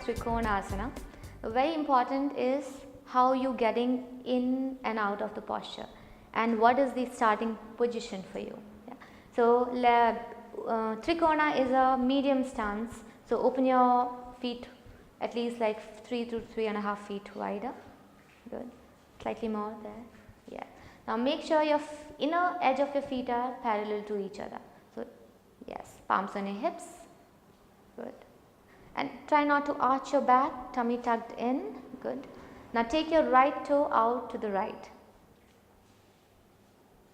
Trikonasana. Very important is how you getting in and out of the posture and what is the starting position for you. Yeah. So Trikona is a medium stance. So open your feet at least like 3 to 3.5 feet wider. Good. Slightly more there. Yeah. Now make sure your inner edge of your feet are parallel to each other. So yes, palms on your hips. Good. And try not to arch your back, tummy tucked in. Good. Now take your right toe out to the right.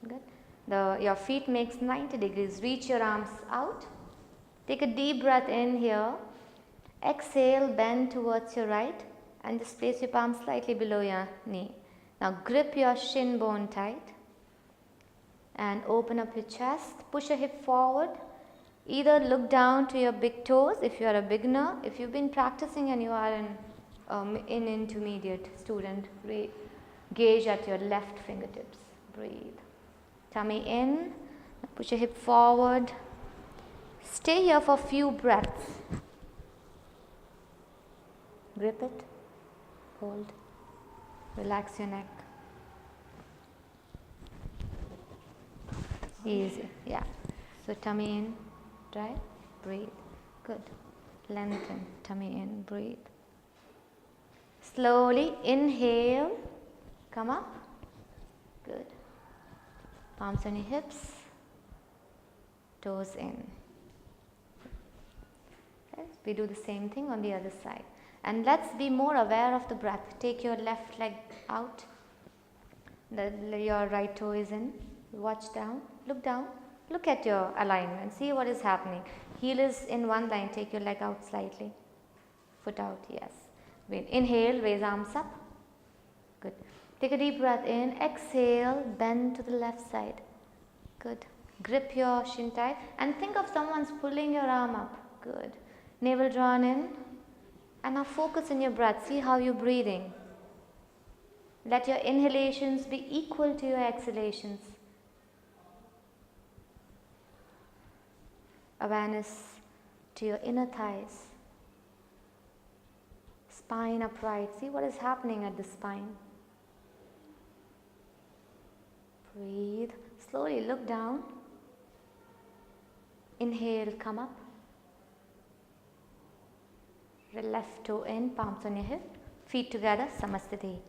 Good. Your feet makes 90 degrees. Reach your arms out. Take a deep breath in here. Exhale, bend towards your right and just place your palm slightly below your knee. Now grip your shin bone tight and open up your chest. Push your hip forward. Either look down to your big toes if you are a beginner. If you've been practicing and you are an intermediate student, gaze at your left fingertips. Breathe. Tummy in. Push your hip forward. Stay here for a few breaths. Grip it. Hold. Relax your neck. Easy. Yeah. So tummy in. Right? Breathe. Good. Lengthen. Tummy in. Breathe. Slowly inhale. Come up. Good. Palms on your hips. Toes in. Okay. We do the same thing on the other side. And let's be more aware of the breath. Take your left leg out. Your right toe is in. Watch down. Look down. Look at your alignment. See what is happening. Heel is in one line. Take your leg out slightly. Foot out. Yes. Inhale. Raise arms up. Good. Take a deep breath in. Exhale. Bend to the left side. Good. Grip your shin tight. And think of someone's pulling your arm up. Good. Navel drawn in. And now focus on your breath. See how you're breathing. Let your inhalations be equal to your exhalations. Awareness to your inner thighs. Spine upright. See what is happening at the spine. Breathe. Slowly look down. Inhale, come up. Left toe in, palms on your hip, feet together, Samasthiti.